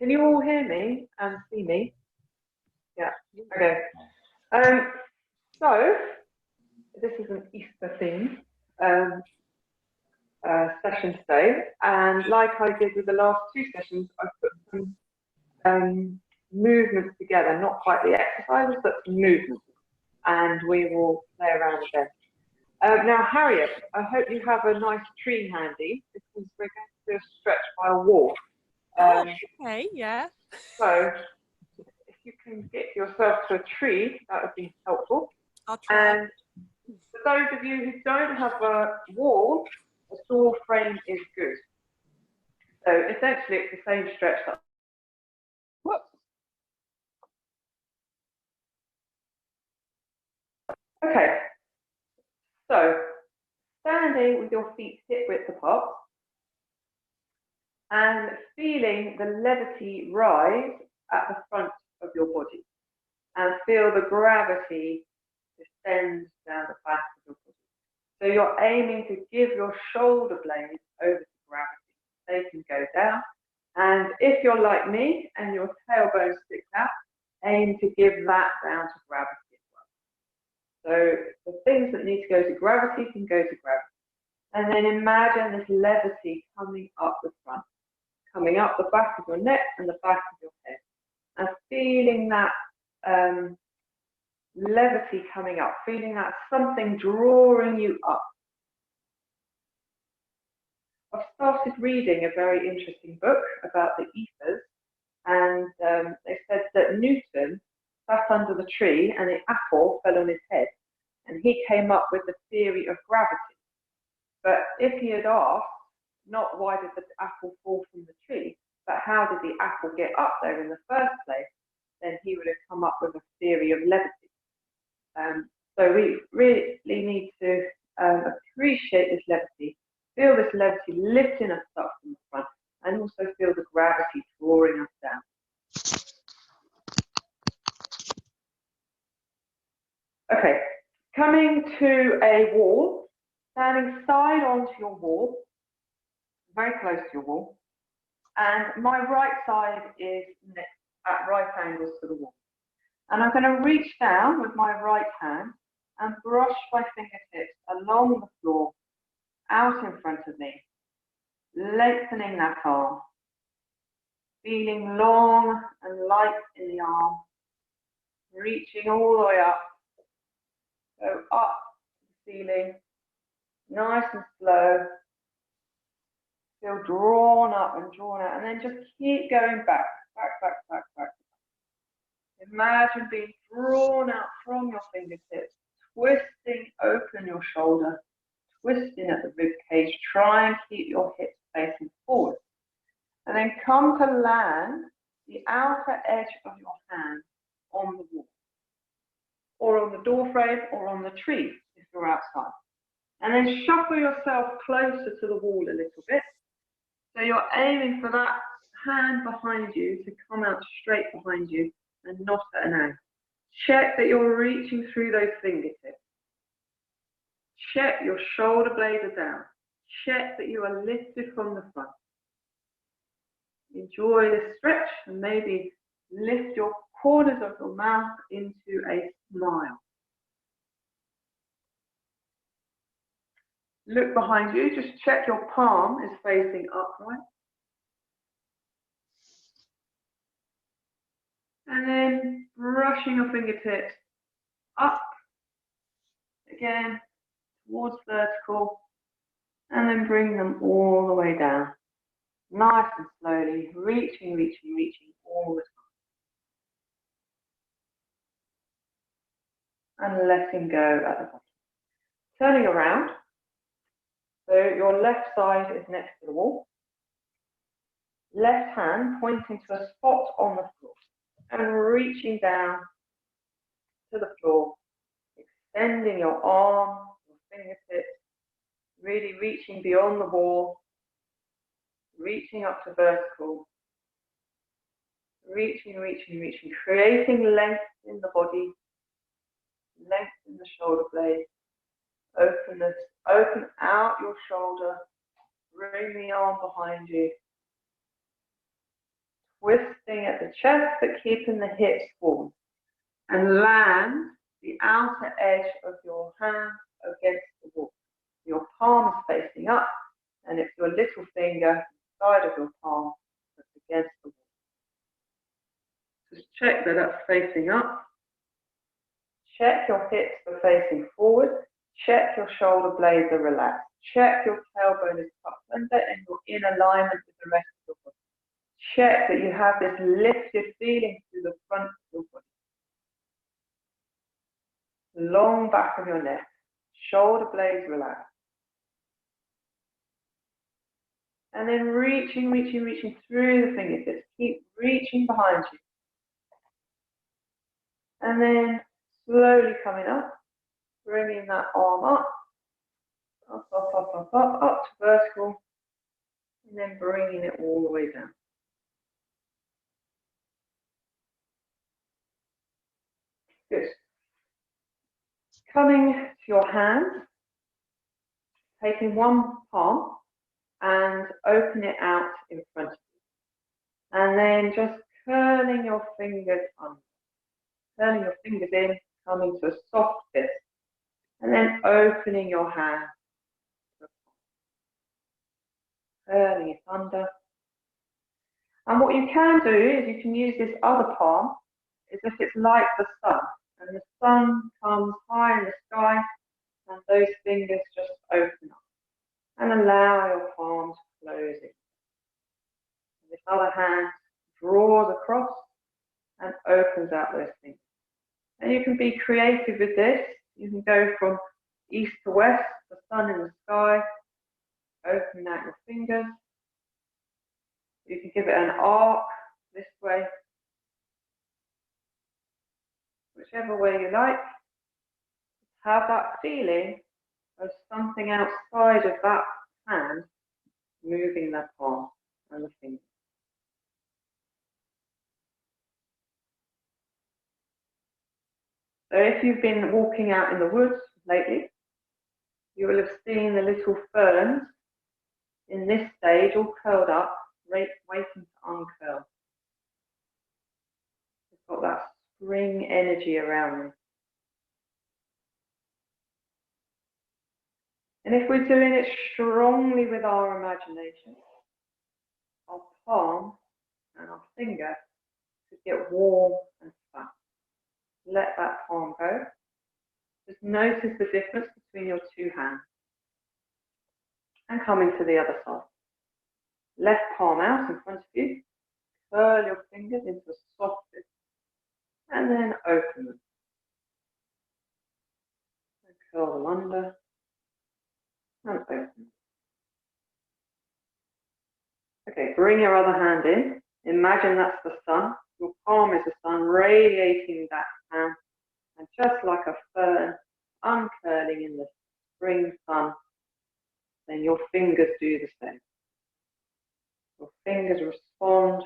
Can you all hear me and see me? Yeah, okay. So, this is an Easter theme session today, and like I did with the last two sessions, I put some movements together, not quite the exercises, but some movements, and we will play around with them. Now, Harriet, I hope you have a nice tree handy, because we're going to do a stretch by a wall. Okay, yeah. So, if you can get yourself to a tree, that would be helpful. I'll try. And for those of you who don't have a wall, a door frame is good. So essentially it's the same stretch that. Whoops. Okay. So standing with your feet hip width apart and feeling the levity rise at the front of your body, and feel the gravity descend down the back of your body. So you're aiming to give your shoulder blades over to gravity. They can go down. And if you're like me and your tailbone sticks out, aim to give that down to gravity as well. So the things that need to go to gravity can go to gravity. And then imagine this levity coming up the front, coming up the back of your neck and the back of your head. And feeling that levity coming up, feeling that something drawing you up. I've started reading a very interesting book about the ethers, and they said that Newton sat under the tree and the apple fell on his head, and he came up with the theory of gravity. But if he had asked, not why did the apple fall from the tree, but how did the apple get up there in the first place, then he would have come up with a theory of levity. So we really need to appreciate this levity, feel this levity lifting us up from the front, and also feel the gravity drawing us down. Okay, coming to a wall, standing side onto your wall, very close to your wall, and my right side is at right angles to the wall. And I'm going to reach down with my right hand and brush my fingertips along the floor, out in front of me, lengthening that arm, feeling long and light in the arm, reaching all the way up, go up to the ceiling, nice and slow, feel drawn up and drawn out, and then just keep going back, back, back, back, back. Imagine being drawn out from your fingertips, twisting open your shoulder, twisting at the rib cage, try and keep your hips facing forward. And then come to land the outer edge of your hand on the wall, or on the door frame, or on the tree if you're outside. And then shuffle yourself closer to the wall a little bit. So you're aiming for that hand behind you to come out straight behind you and not at an angle. Check that you're reaching through those fingertips. Check your shoulder blades are down. Check that you are lifted from the front. Enjoy this stretch and maybe lift your corners of your mouth into a smile. Look behind you, just check your palm is facing upright. And then brushing your fingertips up, again, towards vertical, and then bring them all the way down. Nice and slowly, reaching, reaching, reaching all the time. And letting go at the bottom. Turning around, so your left side is next to the wall. Left hand pointing to a spot on the floor. And reaching down to the floor, extending your arm, your fingertips, really reaching beyond the wall, reaching up to vertical, reaching, reaching, reaching, creating length in the body, length in the shoulder blade, openness, open out your shoulder, bring the arm behind you, twisting at the chest, but keeping the hips forward. And land the outer edge of your hand against the wall. Your palm is facing up, and it's your little finger inside of your palm that's against the wall. Just check that that's facing up. Check your hips are facing forward. Check your shoulder blades are relaxed. Check your tailbone is tucked under and you're in alignment with the rest of your body. Check that you have this lifted feeling through the front of your body. Long back of your neck. Shoulder blades relaxed. And then reaching through the fingertips. Keep reaching behind you. And then slowly coming up, bringing that arm up to vertical, and then bringing it all the way down. Good. Coming to your hands, taking one palm and open it out in front of you. And then just curling your fingers under. Turning your fingers in, coming to a soft fist, and then opening your hand, curling it under. And what you can do is you can use this other palm as if it's like the sun, and the sun comes high in the sky, and those fingers just open up, and allow your palms closing. And this other hand draws across and opens out those fingers. And you can be creative with this. You can go from east to west, the sun in the sky, open out your fingers. You can give it an arc this way, whichever way you like. Have that feeling of something outside of that hand moving the palm and the fingers. So if you've been walking out in the woods lately, you will have seen the little ferns in this stage all curled up, waiting to uncurl. They've got that spring energy around them. And if we're doing it strongly with our imagination, our palm and our finger should get warm and fat. Let that palm go. Just notice the difference between your two hands. And coming to the other side. Left palm out in front of you. Curl your fingers into a soft fist. And then open them. And curl them under. And open them. Okay, bring your other hand in. Imagine that's the sun. Your palm is the sun radiating that hand. And just like a fern uncurling in the spring sun, then your fingers do the same. Your fingers respond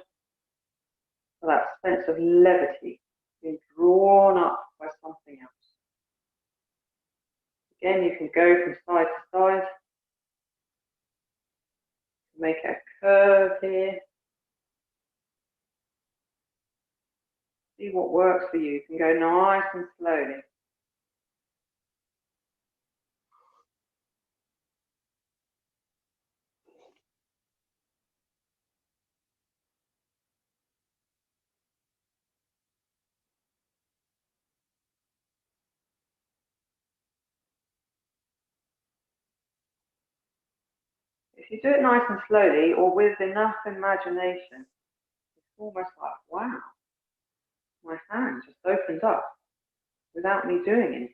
to that sense of levity, being drawn up by something else. Again, you can go from side to side. Make a curve here. See what works for you. You can go nice and slowly. If you do it nice and slowly or with enough imagination, it's almost like, wow, my hand just opened up without me doing anything.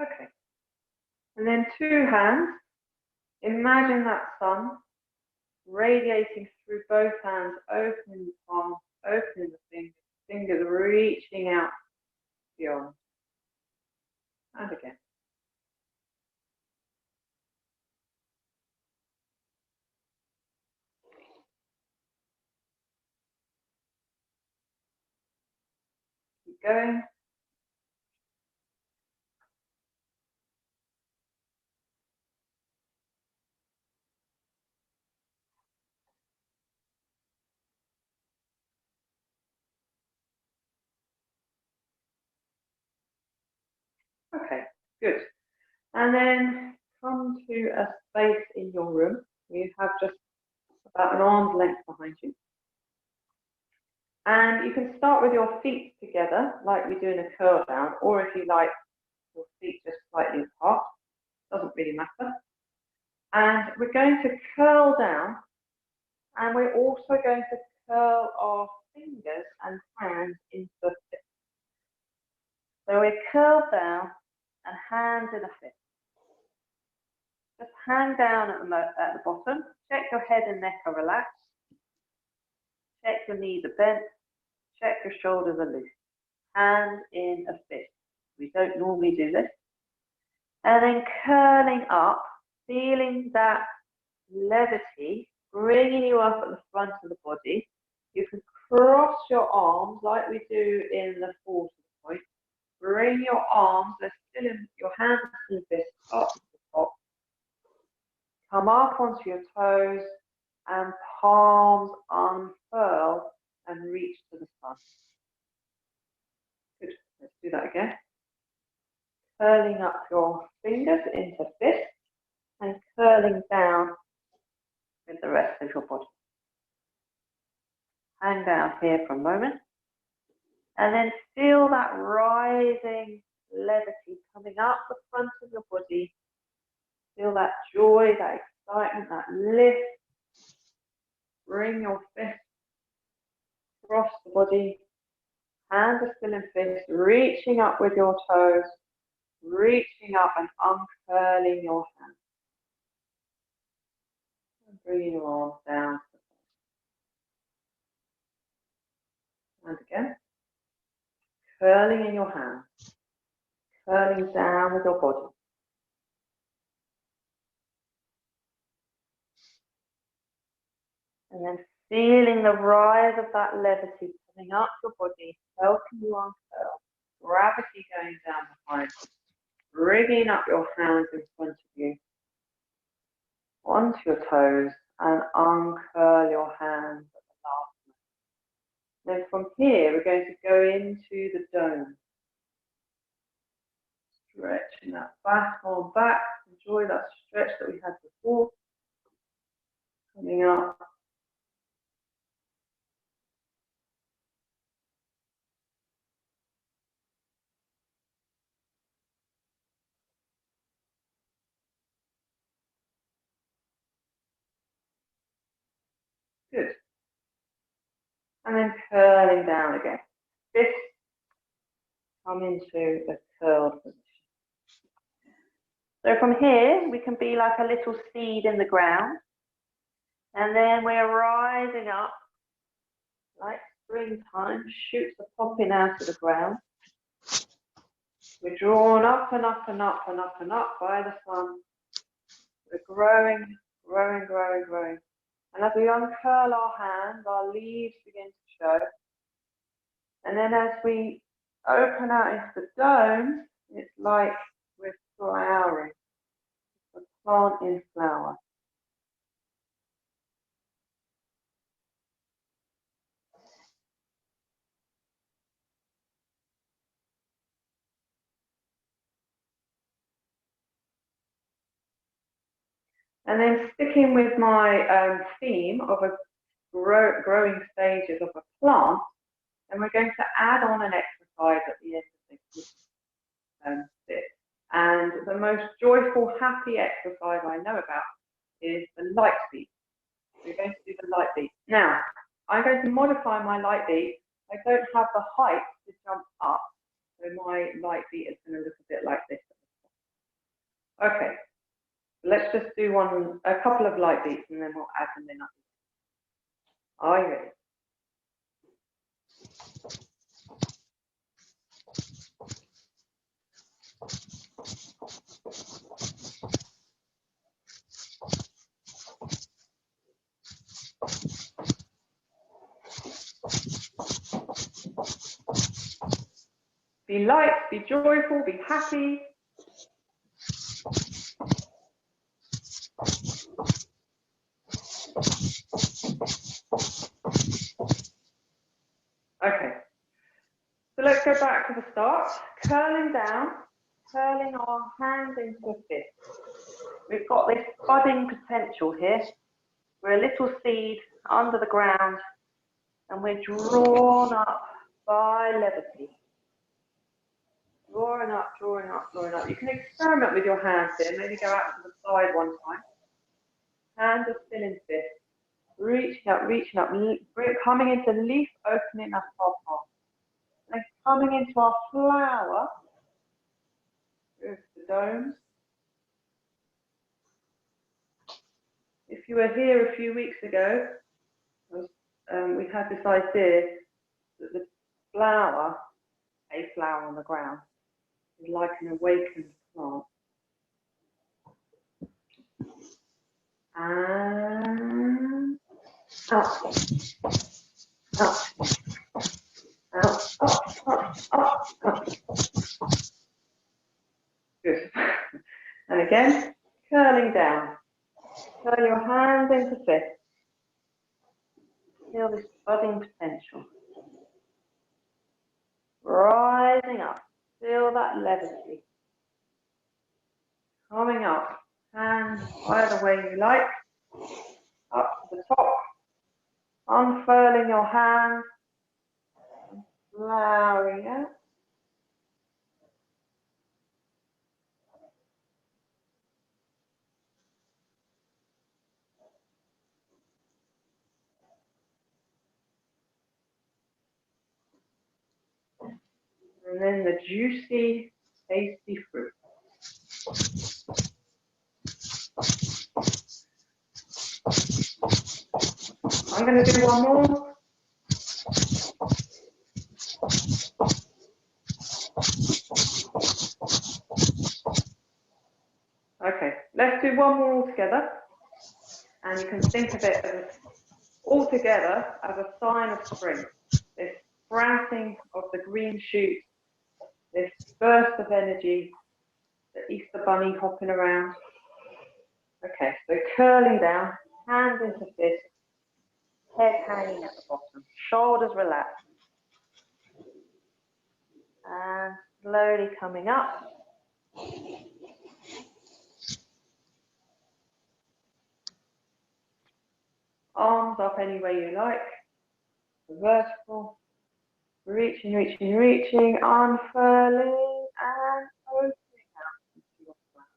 Okay. And then two hands. Imagine that sun radiating through both hands, opening the palm, opening the fingers reaching out beyond. And again. Keep going. Okay, good. And then come to a space in your room. You have just about an arm's length behind you. And you can start with your feet together, like we do in a curl down, or if you like, your feet just slightly apart. Doesn't really matter. And we're going to curl down, and we're also going to curl our fingers and hands into a fist. So we curl down and hands in a fist. Just hang down at the bottom. Check your head and neck are relaxed. Check your knees are bent. Check your shoulders are loose. Hands in a fist. We don't normally do this. And then curling up, feeling that levity, bringing you up at the front of the body. You can cross your arms like we do in the 40 point. Bring your arms, they're still in your hands and fists up to the top. Come up onto your toes and palms unfurl and reach to the sun. Good. Let's do that again. Curling up your fingers into fists and curling down with the rest of your body. Hang down here for a moment. And then feel that rising levity coming up the front of your body. Feel that joy, that excitement, that lift. Bring your fist across the body. Hands are still in fist, reaching up with your toes, reaching up and uncurling your hands. And bringing your arms down. And again. Curling in your hands. Curling down with your body. And then feeling the rise of that levity coming up your body, helping you uncurl. Gravity going down behind you. Bringing up your hands in front of you. Onto your toes and uncurl your hands at the last moment. Then from here, we're going to go into the dome. Stretching that back arm back. Enjoy that stretch that we had before. Coming up. Good. And then curling down again. Fists come into a curled position. So from here, we can be like a little seed in the ground. And then we're rising up like springtime, shoots are popping out of the ground. We're drawn up and up and up and up and up by the sun. We're growing, growing, growing, growing. And as we uncurl our hands, our leaves begin to show. And then as we open out into the dome, it's like we're flowering. A plant in flower. And then sticking with my theme of a growing stages of a plant, and we're going to add on an exercise at the end of this bit. And the most joyful, happy exercise I know about is the light beat. We're going to do the light beat. Now, I'm going to modify my light beat. I don't have the height to jump up, so my light beat is going to look a bit like this. Okay. Let's just do a couple of light beats and then we'll add them in. Are you ready? Be light, be joyful, be happy. Okay, so let's go back to the start. Curling down, curling our hands into a fist. We've got this budding potential here. We're a little seed under the ground and we're drawn up by levity. Drawing up, drawing up, drawing up. You can experiment with your hands here. Maybe go out to the side one time. Hands are still in fist. Reaching up, coming into leaf, opening up our palm. And coming into our flower with the domes. If you were here a few weeks ago, we had this idea that the flower, a flower on the ground, is like an awakened plant. And up, up, up. Good. And again, curling down. Curl your hands into fist. Feel this budding potential. Rising up. Feel that levity. Coming up. Hands either way you like. Up to the top. Unfurling your hands. Flowering out. And then the juicy, tasty fruit. I'm going to do one more. Okay, let's do one more all together. And you can think of it as all together as a sign of spring. This sprouting of the green shoots, this burst of energy, the Easter bunny hopping around. Okay, so curling down, hands into fist, head hanging at the bottom, shoulders relaxed. And slowly coming up. Arms up any way you like. Vertical. Reaching, reaching, reaching, unfurling and opening out into your flower.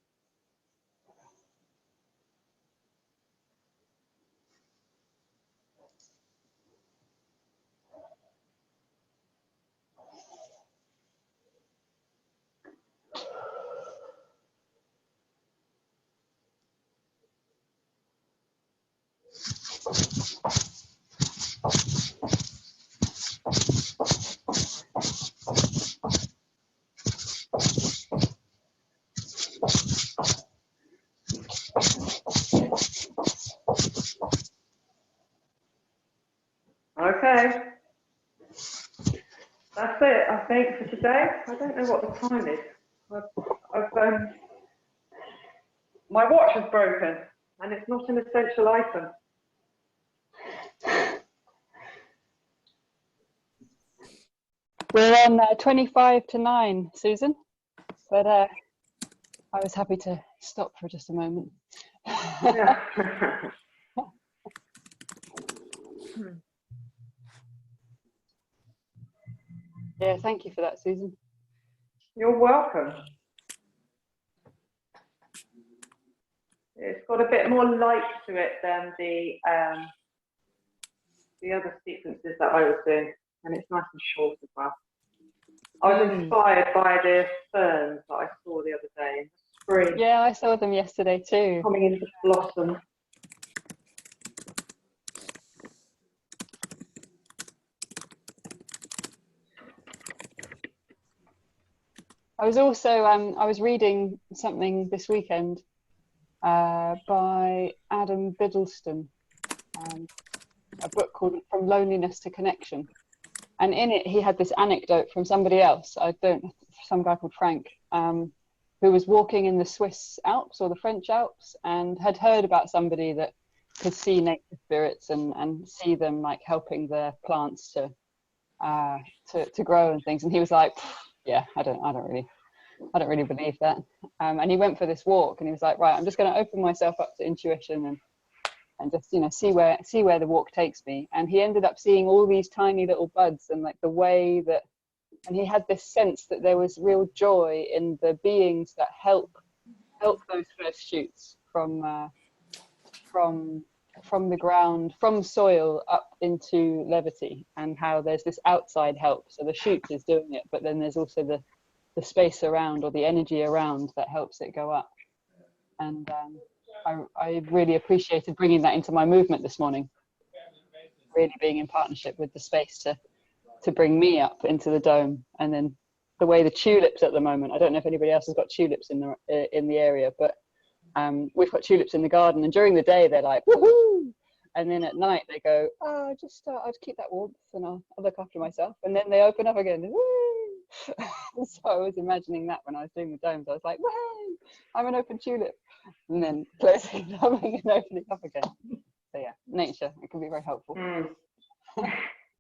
Okay, that's it, I think, for today. I don't know what the time is. My watch is broken, and it's not an essential item. We're on 25 to 9, Susan, but I was happy to stop for just a moment. Yeah. Yeah, thank you for that, Susan. You're welcome. It's got a bit more light to it than the other sequences that I was doing, and it's nice and short as well. I was inspired by the ferns that I saw the other day in the spring. Yeah, I saw them yesterday too. Coming into blossom. I was also I was reading something this weekend by Adam Biddleston, a book called From Loneliness to Connection, And in it, he had this anecdote from somebody else. Some guy called Frank, who was walking in the Swiss Alps or the French Alps, and had heard about somebody that could see nature spirits and see them like helping the plants to grow and things. And he was like, yeah, I don't really believe that. And he went for this walk, and he was like, right, I'm just going to open myself up to intuition and just, you know, see where the walk takes me. And he ended up seeing all these tiny little buds, and like the way that, and he had this sense that there was real joy in the beings that help those first shoots from the ground, from soil up into levity, and how there's this outside help. So the shoot is doing it, but then there's also the space around, or the energy around, that helps it go up. And I really appreciated bringing that into my movement this morning, really being in partnership with the space to bring me up into the dome. And then the way the tulips at the moment, I don't know if anybody else has got tulips in the area, but we've got tulips in the garden, and during the day they're like, woohoo! And then at night they go, oh, I'll just keep that warmth, and I'll look after myself. And then they open up again, woo! So I was imagining that when I was doing the domes. I was like, woo! I'm an open tulip. And then closing it up and opening up again. So yeah, nature, it can be very helpful.